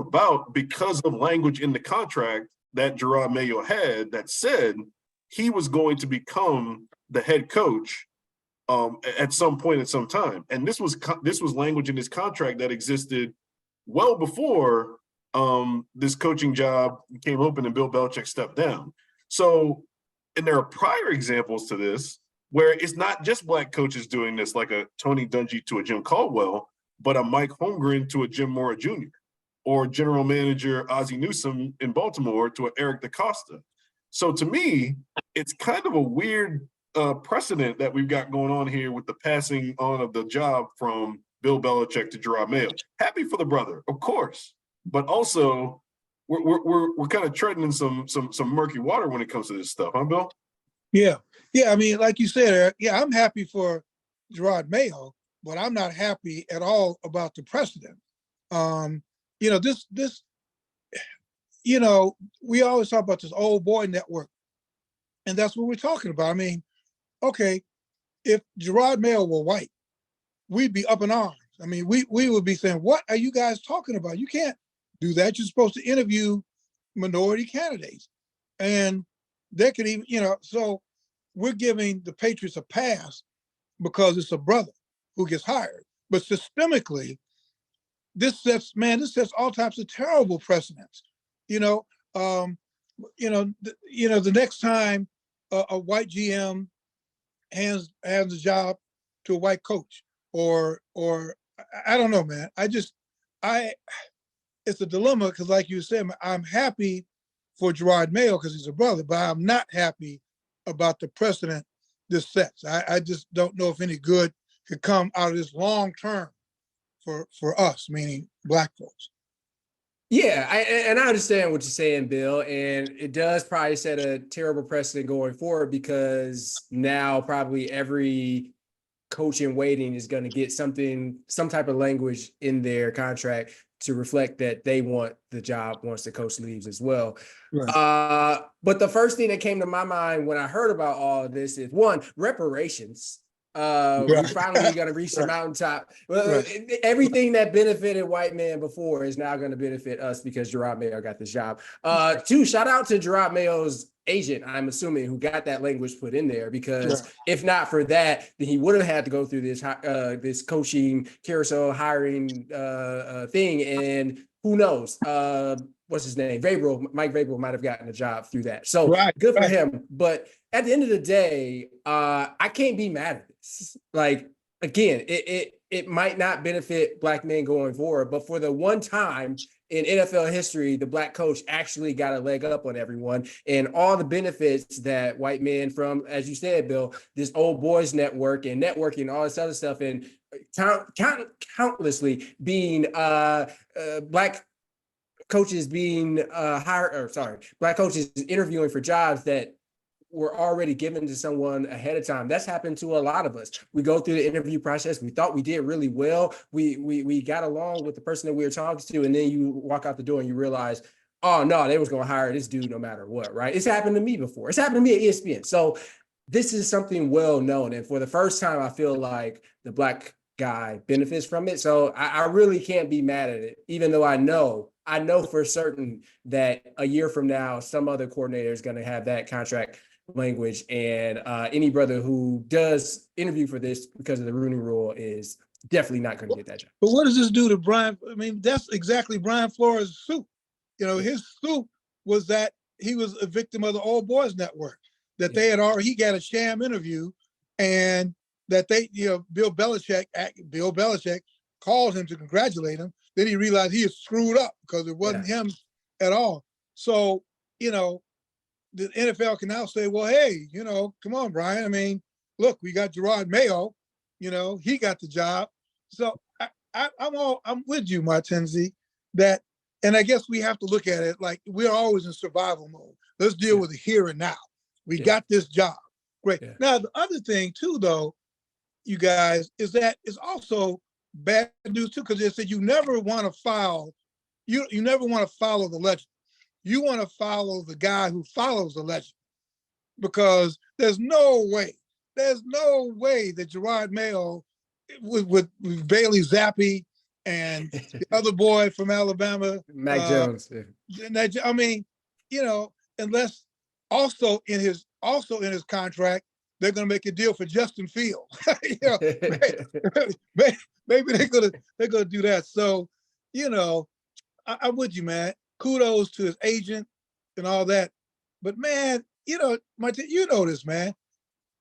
about because of language in the contract that Jerod Mayo had that said he was going to become the head coach at some point at some time. And this was language in his contract that existed well before this coaching job came open and Bill Belichick stepped down. So, and there are prior examples to this where it's not just black coaches doing this, like a Tony Dungy to a Jim Caldwell, but a Mike Holmgren to a Jim Mora Jr., or general manager Ozzie Newsome in Baltimore to an Eric DaCosta. So to me, it's kind of a weird precedent that we've got going on here with the passing on of the job from Bill Belichick to Jerod Mayo. Happy for the brother, of course, but also we're kind of treading in some murky water when it comes to this stuff, huh, Bill? Yeah. I mean, like you said, Eric, yeah, I'm happy for Jerod Mayo, but I'm not happy at all about the precedent. We always talk about this old boy network, and that's what we're talking about. I mean, okay, if Jerod Mayo were white, we'd be up in arms. I mean, we would be saying, what are you guys talking about? You can't do that. You're supposed to interview minority candidates. And they could even, so we're giving the Patriots a pass because it's a brother who gets hired. But systemically, this sets all types of terrible precedents. The next time a white GM hands a job to a white coach, or I don't know, man. It's a dilemma because, like you said, I'm happy for Jerod Mayo because he's a brother, but I'm not happy about the precedent this sets. I just don't know if any good could come out of this long term for us, meaning black folks. Yeah, I understand what you're saying, Bill, and it does probably set a terrible precedent going forward because now probably every coach in waiting is going to get some type of language in their contract to reflect that they want the job once the coach leaves as well. Right. But the first thing that came to my mind when I heard about all of this is, one, reparations. We're finally going to reach the mountaintop. Everything that benefited white men before is now going to benefit us because Jerod Mayo got this job. Two, shout out to Jerod Mayo's agent, I'm assuming, who got that language put in there, because if not for that, then he would have had to go through this coaching carousel hiring thing. And who knows? What's his name? Mike Vrabel might have gotten a job through that. So good for him. But at the end of the day, I can't be mad at this. Like, again, it might not benefit black men going forward, but for the one time in NFL history, the black coach actually got a leg up on everyone, and all the benefits that white men from, as you said, Bill, this old boys network and networking, all this other stuff, and countlessly being black coaches being black coaches interviewing for jobs that were already given to someone ahead of time. That's happened to a lot of us. We go through the interview process. We thought we did really well. We got along with the person that we were talking to, and then you walk out the door and you realize, oh no, they was going to hire this dude no matter what, right? It's happened to me before. It's happened to me at ESPN. So this is something well known. And for the first time, I feel like the black guy benefits from it. So I really can't be mad at it, even though I know for certain that a year from now, some other coordinator is going to have that contract language, and any brother who does interview for this because of the Rooney Rule is definitely not going to get that job. But what does this do to Brian? I mean, that's exactly Brian Flores' suit. His suit was that he was a victim of the old boys network, that they had already, he got a sham interview, and that Bill Belichick called him to congratulate him. Then he realized he had screwed up because it wasn't him at all. So, the NFL can now say, well, hey, come on, Brian. I mean, look, we got Jerod Mayo, he got the job. So I'm with you, Martenzie, that, and I guess we have to look at it like we're always in survival mode. Let's deal with the here and now. We got this job. Great. Yeah. Now, the other thing too, though, you guys, is that it's also bad news too, because they said you never want to follow the legend. You want to follow the guy who follows the legend, because there's no way that Jerod Mayo with Bailey Zappi and the other boy from Alabama, Mac Jones. I mean, unless also in his contract, they're going to make a deal for Justin Fields. Maybe they're gonna do that. So, I'm with you, man. Kudos to his agent and all that. But man, this, man.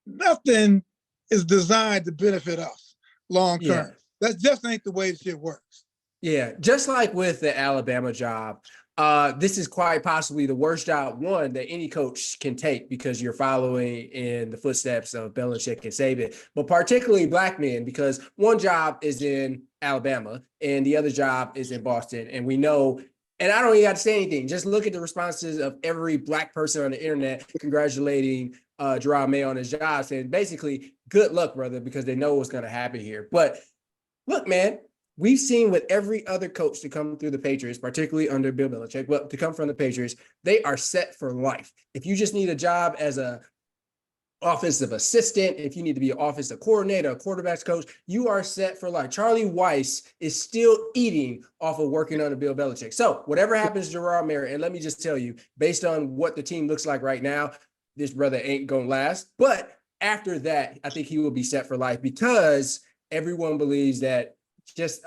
Nothing is designed to benefit us long term. That just ain't the way the shit works. Yeah, just like with the Alabama job, this is quite possibly the worst job, one, that any coach can take because you're following in the footsteps of Belichick and Saban, but particularly black men, because one job is in Alabama and the other job is in Boston. And we know, and I don't even have to say anything, just look at the responses of every black person on the internet congratulating Jerod Mayo on his job, saying basically, good luck, brother, because they know what's going to happen here. But look, man, we've seen with every other coach to come through the Patriots, particularly under Bill Belichick, but to come from the Patriots, they are set for life. If you just need a job as a offensive assistant, if you need to be an offensive coordinator, a quarterback's coach, you are set for life. Charlie Weiss is still eating off of working under Bill Belichick. So whatever happens to Jerod Mayo, and let me just tell you, based on what the team looks like right now, this brother ain't gonna last. But after that, I think he will be set for life because everyone believes that just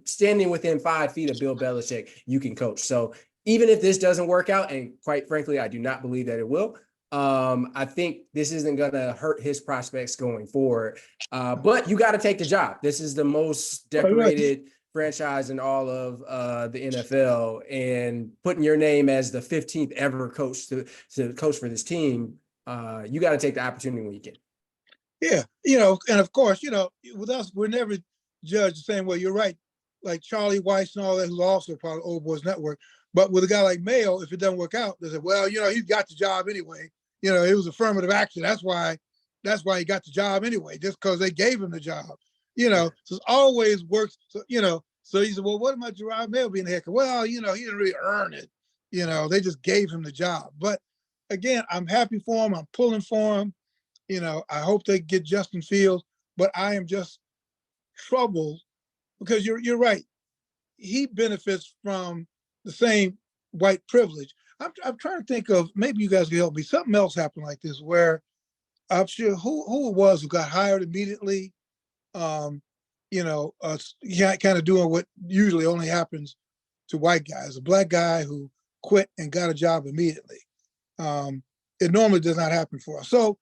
standing within 5 feet of Bill Belichick, you can coach. So even if this doesn't work out, and quite frankly, I do not believe that it will, I think this isn't going to hurt his prospects going forward. But you got to take the job. This is the most decorated franchise in all of the NFL, and putting your name as the 15th ever coach to coach for this team, you got to take the opportunity when you can. Yeah, and of course, with us, we're never judged the same way. You're right, like Charlie Weiss and all that, who's also part of Old Boys Network. But with a guy like Mayo, if it doesn't work out, they say, well, he got the job anyway. It was affirmative action. That's why he got the job anyway, just because they gave him the job. So it always works. So, so he said, well, what about Jerod Mayo being the head coach? Well, he didn't really earn it. They just gave him the job. But again, I'm happy for him. I'm pulling for him. I hope they get Justin Fields, but I am just troubled because you're right. He benefits from the same white privilege. I'm trying to think of, maybe you guys can help me. Something else happened like this where I'm sure who it was who got hired immediately. Kind of doing what usually only happens to white guys. A black guy who quit and got a job immediately. It normally does not happen for us. So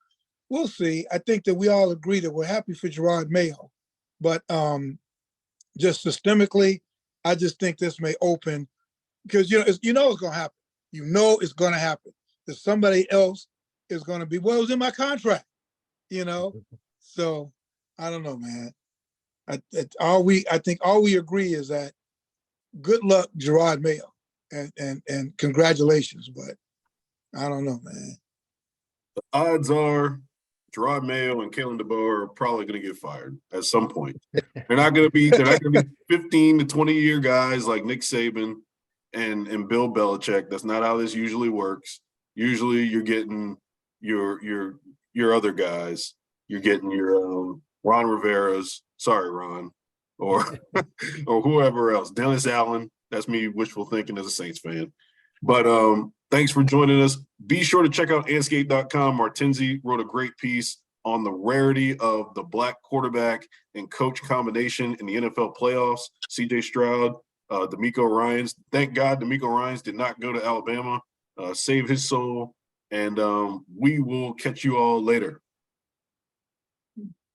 we'll see. I think that we all agree that we're happy for Jerod Mayo, but just systemically, I just think this may open because it's going to happen. It's going to happen. That somebody else is going to be, well, it was in my contract, So I don't know, man. I think all we agree is that good luck, Jerod Mayo, and congratulations. But I don't know, man. The odds are Jerod Mayo and Kalen DeBoer are probably going to get fired at some point. They're not going to be 15 to 20-year guys like Nick Saban and Bill Belichick. That's not how this usually works. Usually you're getting your other guys. You're getting your Ron Rivera's, sorry, Ron, or whoever else. Dennis Allen. That's me wishful thinking as a Saints fan. But thanks for joining us. Be sure to check out Andscape.com. Martenzie wrote a great piece on the rarity of the black quarterback and coach combination in the NFL playoffs. CJ Stroud, D'Amico Ryans. Thank God D'Amico Ryans did not go to Alabama. Save his soul. And we will catch you all later.